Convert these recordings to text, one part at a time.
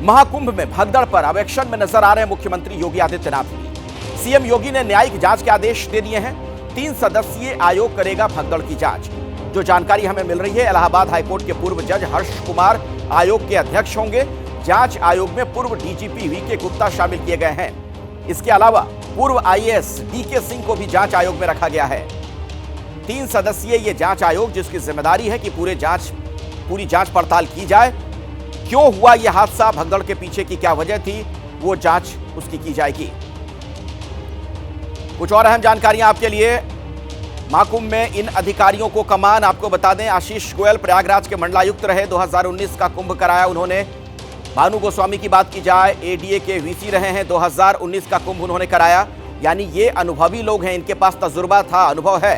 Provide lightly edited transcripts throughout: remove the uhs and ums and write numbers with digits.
महाकुंभ में भगदड़ पर अब एक्शन में नजर आ रहे हैं मुख्यमंत्री योगी आदित्यनाथ भी। सीएम योगी ने न्यायिक जांच के आदेश दे दिए हैं। 3 सदस्यीय आयोग करेगा भगदड़ की जांच। जो जानकारी हमें मिल रही है, इलाहाबाद हाईकोर्ट के पूर्व जज हर्ष कुमार आयोग के अध्यक्ष होंगे। जांच आयोग में पूर्व डीजीपी वीके गुप्ता शामिल किए गए हैं। इसके अलावा पूर्व आईएएस डीके सिंह को भी जांच आयोग में रखा गया है। 3 सदस्यीय ये जांच आयोग, जिसकी जिम्मेदारी है कि पूरी जांच पड़ताल की जाए। क्यों हुआ यह हादसा, भगदड़ के पीछे की क्या वजह थी, वो जांच उसकी की जाएगी। कुछ और अहम जानकारियां आपके लिए। महाकुंभ में इन अधिकारियों को कमान, आपको बता दें, आशीष गोयल प्रयागराज के मंडलायुक्त रहे। 2019 का कुंभ कराया उन्होंने। भानु गोस्वामी की बात की जाए, एडीए के वीसी रहे हैं। 2019 का कुंभ उन्होंने कराया। यानी ये अनुभवी लोग हैं, इनके पास तजुर्बा था, अनुभव है।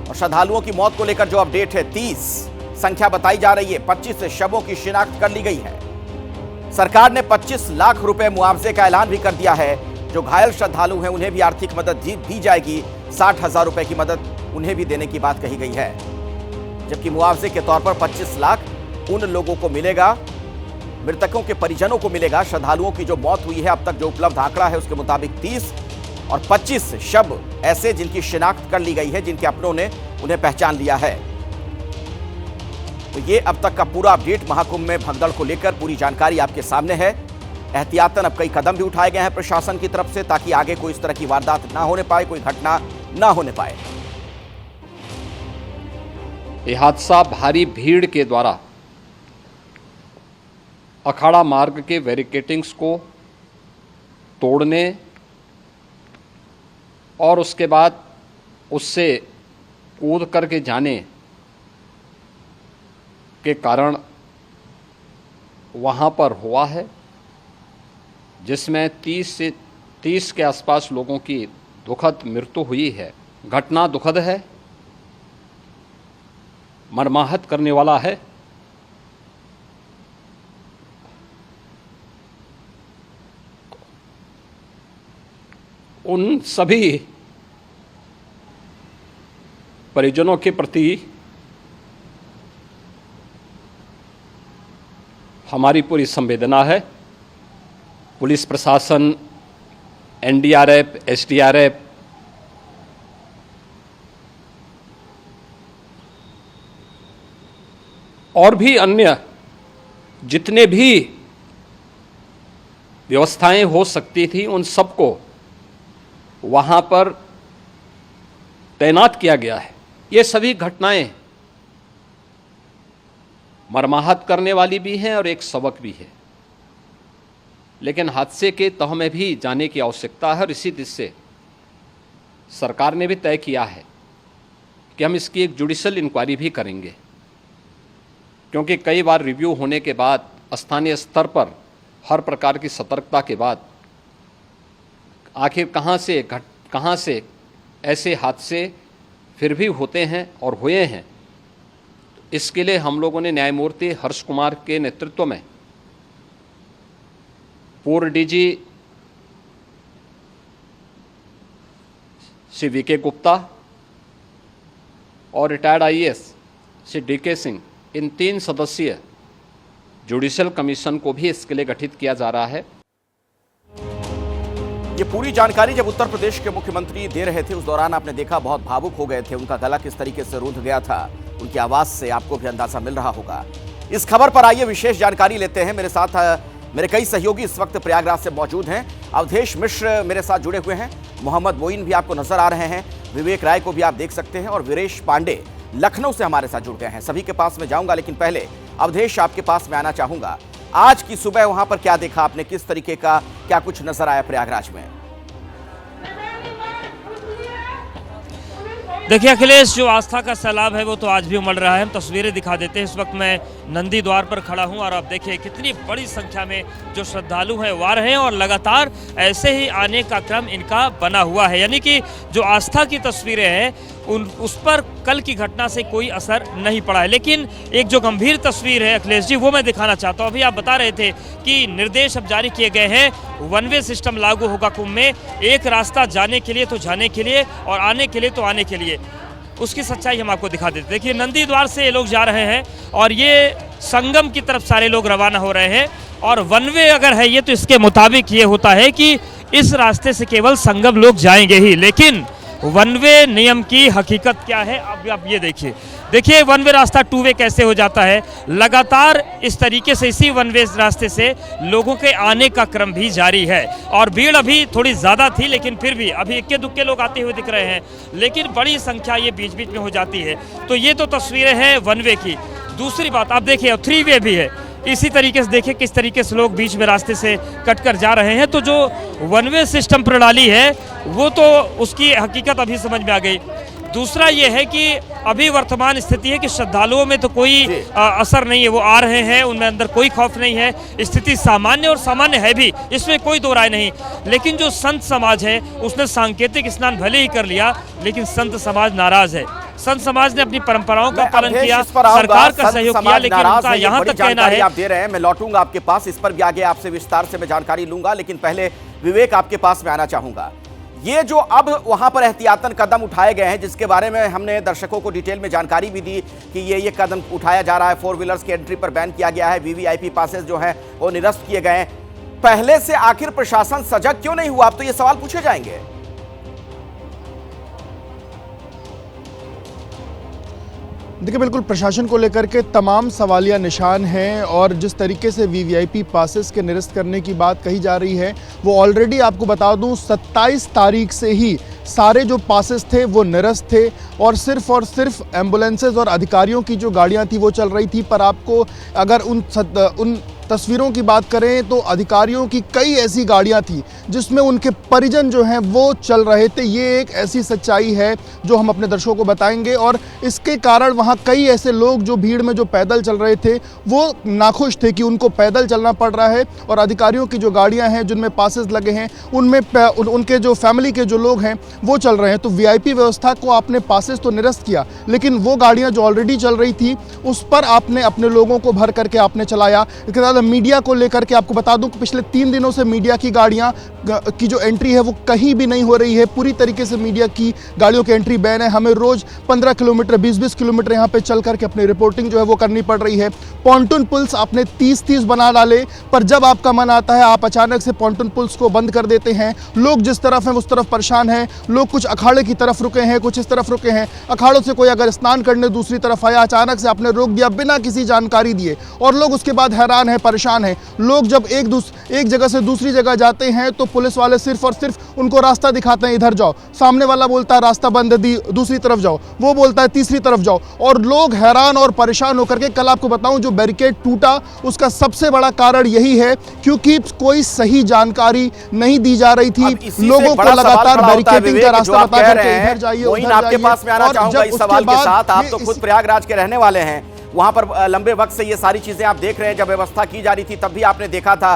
और श्रद्धालुओं की मौत को लेकर जो अपडेट है, 30 संख्या बताई जा रही है। 25 शवों की शिनाख्त कर ली गई है। सरकार ने 25 लाख रुपए मुआवजे का ऐलान भी कर दिया है। जो घायल श्रद्धालु हैं उन्हें भी आर्थिक मदद दी जाएगी। 60,000 रुपए की मदद उन्हें भी देने की बात कही गई है। जबकि मुआवजे के तौर पर 25 लाख उन लोगों को मिलेगा, मृतकों के परिजनों को मिलेगा। श्रद्धालुओं की जो मौत हुई है, अब तक जो उपलब्ध आंकड़ा है उसके मुताबिक 30 और 25 शव ऐसे जिनकी शिनाख्त कर ली गई है, जिनके अपनों ने उन्हें पहचान लिया है। तो ये अब तक का पूरा अपडेट महाकुंभ में भगदड़ को लेकर पूरी जानकारी आपके सामने है। एहतियातन अब कई कदम भी उठाए गए हैं प्रशासन की तरफ से, ताकि आगे कोई इस तरह की वारदात ना होने पाए, कोई घटना ना होने पाए। यह हादसा भारी भीड़ के द्वारा अखाड़ा मार्ग के बैरिकेटिंग्स को तोड़ने और उसके बाद उससे कूद करके जाने के कारण वहाँ पर हुआ है, जिसमें 30 के आसपास लोगों की दुखद मृत्यु हुई है। घटना दुखद है, मर्माहत करने वाला है। उन सभी परिजनों के प्रति हमारी पूरी संवेदना है। पुलिस प्रशासन, एनडीआरएफ, एसडीआरएफ और भी अन्य जितने भी व्यवस्थाएं हो सकती थी, उन सबको वहां पर तैनात किया गया है। ये सभी घटनाएं मर्माहत करने वाली भी हैं और एक सबक भी है। लेकिन हादसे के तह में भी जाने की आवश्यकता है और इसी दिशा से सरकार ने भी तय किया है कि हम इसकी एक जुडिशियल इंक्वायरी भी करेंगे, क्योंकि कई बार रिव्यू होने के बाद स्थानीय स्तर पर हर प्रकार की सतर्कता के बाद आखिर कहाँ से ऐसे हादसे फिर भी होते हैं और हुए हैं। इसके लिए हम लोगों ने न्यायमूर्ति हर्ष कुमार के नेतृत्व में पूर्व डीजी श्री वीके गुप्ता और retired IAS Shri DK Singh, इन 3 सदस्यीय जुडिशियल कमीशन को भी इसके लिए गठित किया जा रहा है। ये पूरी जानकारी जब उत्तर प्रदेश के मुख्यमंत्री दे रहे थे, उस दौरान आपने देखा बहुत भावुक हो गए थे। उनका गला किस तरीके से रूंध गया था, उनकी आवाज से आपको भी अंदाजा मिल रहा होगा। इस खबर पर आइए विशेष जानकारी लेते हैं। मेरे साथ मेरे कई सहयोगी इस वक्त प्रयागराज से मौजूद हैं। अवधेश मिश्र मेरे साथ जुड़े हुए हैं, मोहम्मद मोइन भी आपको नजर आ रहे हैं, विवेक राय को भी आप देख सकते हैं, और वीरेश पांडे लखनऊ से हमारे साथ जुड़ गए हैं। सभी के पास में जाऊंगा, लेकिन पहले अवधेश आपके पास में आना चाहूंगा। आज की सुबह वहां पर क्या देखा आपने, किस तरीके का क्या कुछ नजर आया प्रयागराज में? देखिए अखिलेश, जो आस्था का सैलाब है वो तो आज भी उमड़ रहा है। हम तस्वीरें दिखा देते हैं। इस वक्त मैं नंदी द्वार पर खड़ा हूं और आप देखिए कितनी बड़ी संख्या में जो श्रद्धालु हैं वो आ रहे हैं और लगातार ऐसे ही आने का क्रम इनका बना हुआ है। यानी कि जो आस्था की तस्वीरें हैं उस पर कल की घटना से कोई असर नहीं पड़ा है। लेकिन एक जो गंभीर तस्वीर है अखिलेश जी, वो मैं दिखाना चाहता हूँ। अभी आप बता रहे थे कि निर्देश अब जारी किए गए हैं, 1 वे सिस्टम लागू होगा कुंभ में। एक रास्ता जाने के लिए तो जाने के लिए और आने के लिए तो आने के लिए। उसकी सच्चाई हम आपको दिखा देते। देखिए नंदी द्वार से ये लोग जा रहे हैं और ये संगम की तरफ सारे लोग रवाना हो रहे हैं। और वन वे अगर है ये, तो इसके मुताबिक ये होता है कि इस रास्ते से केवल संगम लोग जाएंगे ही। लेकिन वन वे नियम की हकीकत क्या है, अब आप ये देखिए वन वे रास्ता टू वे कैसे हो जाता है। लगातार इस तरीके से इसी वन वे रास्ते से लोगों के आने का क्रम भी जारी है। और भीड़ अभी थोड़ी ज़्यादा थी, लेकिन फिर भी अभी इक्के दुक्के लोग आते हुए दिख रहे हैं, लेकिन बड़ी संख्या ये बीच बीच में हो जाती है। तो ये तो तस्वीरें हैं वन वे की। दूसरी बात आप देखिए, थ्री वे भी है। इसी तरीके से देखिए किस तरीके से लोग बीच में रास्ते से कटकर जा रहे हैं। तो जो वन वे सिस्टम प्रणाली है वो तो उसकी हकीकत अभी समझ में आ गई। दूसरा ये है कि अभी वर्तमान स्थिति है कि श्रद्धालुओं में तो कोई असर नहीं है, वो आ रहे हैं, उनमें अंदर कोई खौफ नहीं है, स्थिति सामान्य और सामान्य है भी, इसमें कोई दो राय नहीं। लेकिन जो संत समाज है उसने सांकेतिक स्नान भले ही कर लिया, लेकिन संत समाज नाराज है। संत समाज ने अपनी परंपराओं का पालन किया, सरकार का सहयोग किया, लेकिन उनका यहाँ तक कहना है। आप दे रहे हैं, मैं लौटूंगा आपके पास, इस पर भी आगे आपसे विस्तार से मैं जानकारी लूंगा, लेकिन पहले विवेक आपके पास में आना चाहूंगा। ये जो अब वहां पर एहतियातन कदम उठाए गए हैं, जिसके बारे में हमने दर्शकों को डिटेल में जानकारी भी दी कि ये कदम उठाया जा रहा है, 4 व्हीलर्स की एंट्री पर बैन किया गया है, वीवीआईपी पासेस जो हैं वो निरस्त किए गए हैं। पहले से आखिर प्रशासन सजग क्यों नहीं हुआ? अब तो ये सवाल पूछे जाएंगे। देखिए, बिल्कुल प्रशासन को लेकर के तमाम सवालिया निशान हैं। और जिस तरीके से वीवीआईपी पासेस के निरस्त करने की बात कही जा रही है, वो ऑलरेडी आपको बता दूं 27 तारीख से ही सारे जो पासेस थे वो निरस्त थे और सिर्फ एम्बुलेंसेज और अधिकारियों की जो गाड़ियां थी वो चल रही थी। पर आपको अगर उन तस्वीरों की बात करें तो अधिकारियों की कई ऐसी गाड़ियां थी जिसमें उनके परिजन जो हैं वो चल रहे थे। ये एक ऐसी सच्चाई है जो हम अपने दर्शकों को बताएंगे। और इसके कारण वहाँ कई ऐसे लोग जो भीड़ में जो पैदल चल रहे थे वो नाखुश थे कि उनको पैदल चलना पड़ रहा है। और अधिकारियों की जो गाड़ियां हैं जिनमें पासेस लगे हैं उनमें उनके जो फैमिली के जो लोग हैं वो चल रहे हैं। तो वीआईपी व्यवस्था को आपने पासेस तो निरस्त किया, लेकिन वो गाड़ियाँ जो ऑलरेडी चल रही थी उस पर आपने अपने लोगों को भर करके आपने चलाया। इसके साथ मीडिया को लेकर के आपको बता दूं कि पिछले 3 दिनों से मीडिया की गाड़ियां की जो एंट्री है वो कहीं भी नहीं हो रही है। पूरी तरीके से मीडिया की गाड़ियों की एंट्री बैन है। हमें रोज 15 किलोमीटर 20-20 किलोमीटर यहां पे चल करके अपनी रिपोर्टिंग जो है वो करनी पड़ रही है। पॉन्टून पुल्स आपने 30-30 बना डाले, पर जब आपका मन आता है आप अचानक से पॉन्टून पुल्स को बंद कर देते हैं। लोग जिस तरफ हैं उस तरफ परेशान हैं। लोग कुछ अखाड़े की तरफ रुके हैं, कुछ इस तरफ रुके हैं। अखाड़ों से कोई अगर स्नान करने दूसरी तरफ आया, अचानक से आपने रोक दिया बिना किसी जानकारी दिए, और लोग उसके बाद हैरान है, परेशान है। लोग जब एक जगह से दूसरी जगह जाते हैं तो पुलिस वाले सिर्फ और सिर्फ उनको रास्ता दिखाते हैं, इधर जाओ। सामने वाला बोलता है रास्ता बंद है, दूसरी तरफ जाओ, वो बोलता है तीसरी तरफ जाओ, और लोग हैरान और परेशान होकर के, कल आपको बताऊं जो बैरिकेड टूटा उसका सबसे बड़ा कारण यही है क्योंकि कोई सही जानकारी नहीं दी जा रही थी। लोगों को लगातार बैरिकेडिंग का रास्ता बता करके इधर जाइए, उधर जाइए। आपके पास में आना चाहूंगा इस सवाल के साथ। आप तो खुद प्रयागराज के रहने वाले हैं, वहां पर लंबे वक्त से ये सारी चीजें आप देख रहे हैं। जब व्यवस्था की जा रही थी तब भी आपने देखा था।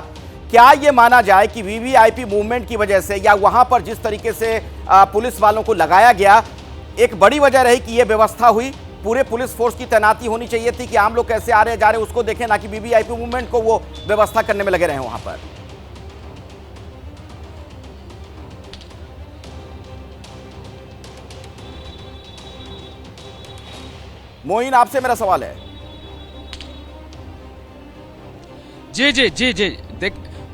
क्या ये माना जाए कि वीवीआईपी मूवमेंट की वजह से या वहां पर जिस तरीके से पुलिस वालों को लगाया गया, एक बड़ी वजह रही कि ये व्यवस्था हुई? पूरे पुलिस फोर्स की तैनाती होनी चाहिए थी कि आम लोग कैसे आ रहे जा रहे उसको देखें, ना कि वीवीआईपी मूवमेंट को वो व्यवस्था करने में लगे रहे वहां पर। मोइन, आपसे मेरा सवाल है। जी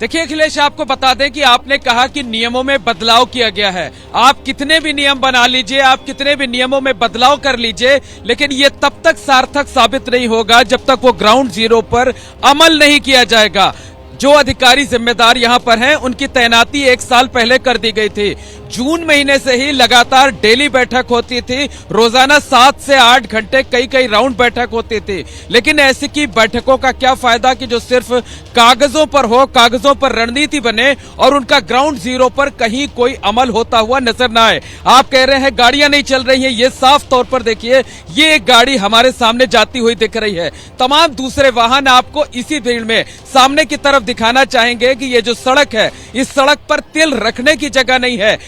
देखिए अखिलेश, आपको बता दें कि आपने कहा कि नियमों में बदलाव किया गया है। आप कितने भी नियम बना लीजिए, आप कितने भी नियमों में बदलाव कर लीजिए, लेकिन ये तब तक सार्थक साबित नहीं होगा जब तक वो ग्राउंड जीरो पर अमल नहीं किया जाएगा। जो अधिकारी जिम्मेदार यहाँ पर हैं उनकी तैनाती 1 साल पहले कर दी गई थी। जून महीने से ही लगातार डेली बैठक होती थी, रोजाना 7 से 8 घंटे कई राउंड बैठक होती थी। लेकिन ऐसी की बैठकों का क्या फायदा कि जो सिर्फ कागजों पर हो, कागजों पर रणनीति बने और उनका ग्राउंड जीरो पर कहीं कोई अमल होता हुआ नजर ना आए। आप कह रहे हैं गाड़ियां नहीं चल रही हैं, ये साफ तौर पर देखिए, ये एक गाड़ी हमारे सामने जाती हुई दिख रही है। तमाम दूसरे वाहन आपको इसी भीड़ में सामने की तरफ दिखाना चाहेंगे कि ये जो सड़क है, इस सड़क पर तिल रखने की जगह नहीं है।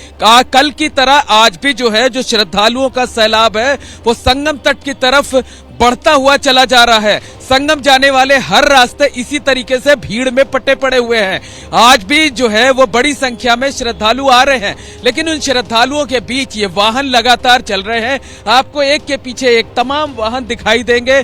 कल की तरह आज भी जो है, जो श्रद्धालुओं का सैलाब है वो संगम तट की तरफ बढ़ता हुआ चला जा रहा है। संगम जाने वाले हर रास्ते इसी तरीके से भीड़ में पटे पड़े हुए हैं। आज भी जो है वो बड़ी संख्या में श्रद्धालु आ रहे हैं, लेकिन उन श्रद्धालुओं के बीच ये वाहन लगातार चल रहे हैं। आपको एक के पीछे एक तमाम वाहन दिखाई देंगे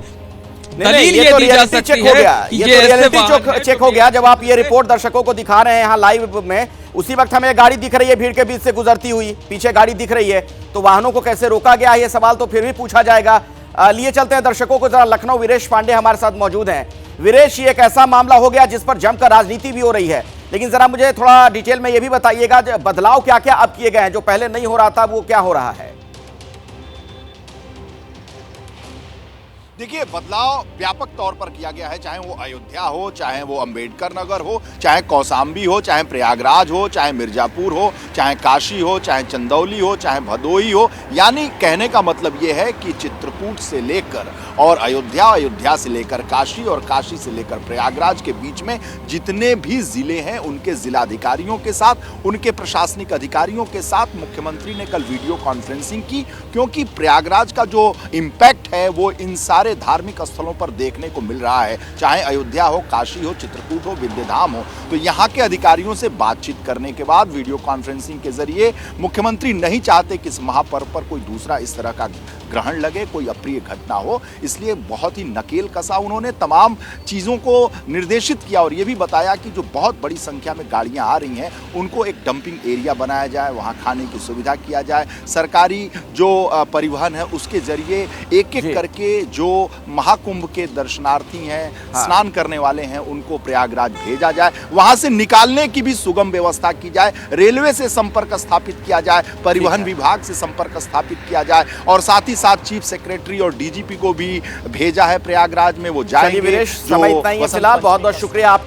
दलील ये ये तो दी जा रियलिटी सकती चेक हो है गया, कि ये तो ऐसे रियलिटी वाहन हैं चेक जो हो कि- गया। जब आप ये रिपोर्ट दर्शकों को दिखा रहे हैं यहाँ लाइव में, उसी वक्त हमें गाड़ी दिख रही है भीड़ के बीच से गुजरती हुई, पीछे गाड़ी दिख रही है, तो वाहनों को कैसे रोका गया है ये सवाल तो फिर भी पूछा जाएगा। लिए चलते हैं दर्शकों को जरा लखनऊ। वीरेश पांडे हमारे साथ मौजूद हैं। वीरेश, ये एक ऐसा मामला हो गया जिस पर जमकर राजनीति भी हो रही है, लेकिन जरा मुझे थोड़ा डिटेल में ये भी बताइएगा बदलाव क्या क्या अब किए गए हैं, जो पहले नहीं हो रहा था वो क्या हो रहा है? देखिए, बदलाव व्यापक तौर पर किया गया है, चाहे वो अयोध्या हो, चाहे वो अंबेडकर नगर हो, चाहे कौसाम्बी हो, चाहे प्रयागराज हो, चाहे मिर्जापुर हो, चाहे काशी हो, चाहे चंदौली हो, चाहे भदोही हो। यानी कहने का मतलब ये है कि चित्रकूट से लेकर और अयोध्या, अयोध्या से लेकर काशी और काशी से लेकर प्रयागराज के बीच में जितने भी जिले हैं उनके जिलाधिकारियों के साथ, उनके प्रशासनिक अधिकारियों के साथ मुख्यमंत्री ने कल वीडियो कॉन्फ्रेंसिंग की, क्योंकि प्रयागराज का जो इम्पैक्ट है वो इन सारे धार्मिक स्थलों पर देखने को मिल रहा है, चाहे अयोध्या हो, काशी हो, चित्रकूट हो, विद्याधाम हो। तो यहाँ के अधिकारियों से बातचीत करने के बाद वीडियो कॉन्फ्रेंसिंग के जरिए मुख्यमंत्री नहीं चाहते कि इस महापर्व पर कोई दूसरा इस तरह का ग्रहण लगे, कोई अप्रिय घटना हो, इसलिए बहुत ही नकेल कसा उन्होंने, तमाम चीज़ों को निर्देशित किया और ये भी बताया कि जो बहुत बड़ी संख्या में गाड़ियां आ रही हैं उनको एक डंपिंग एरिया बनाया जाए, वहां खाने की सुविधा किया जाए, सरकारी जो परिवहन है उसके जरिए एक एक करके जो महाकुंभ के दर्शनार्थी हैं, स्नान करने वाले हैं, उनको प्रयागराज भेजा जाए, वहां से निकालने की भी सुगम व्यवस्था की जाए, रेलवे से संपर्क स्थापित किया जाए, परिवहन विभाग से संपर्क स्थापित किया जाए और साथ ही साथ चीफ सेक्रेटरी और डीजीपी को भी भेजा है प्रयागराज में, वो जाएंगे। समय इतना ही है फिलहाल। बहुत बहुत शुक्रिया आपका।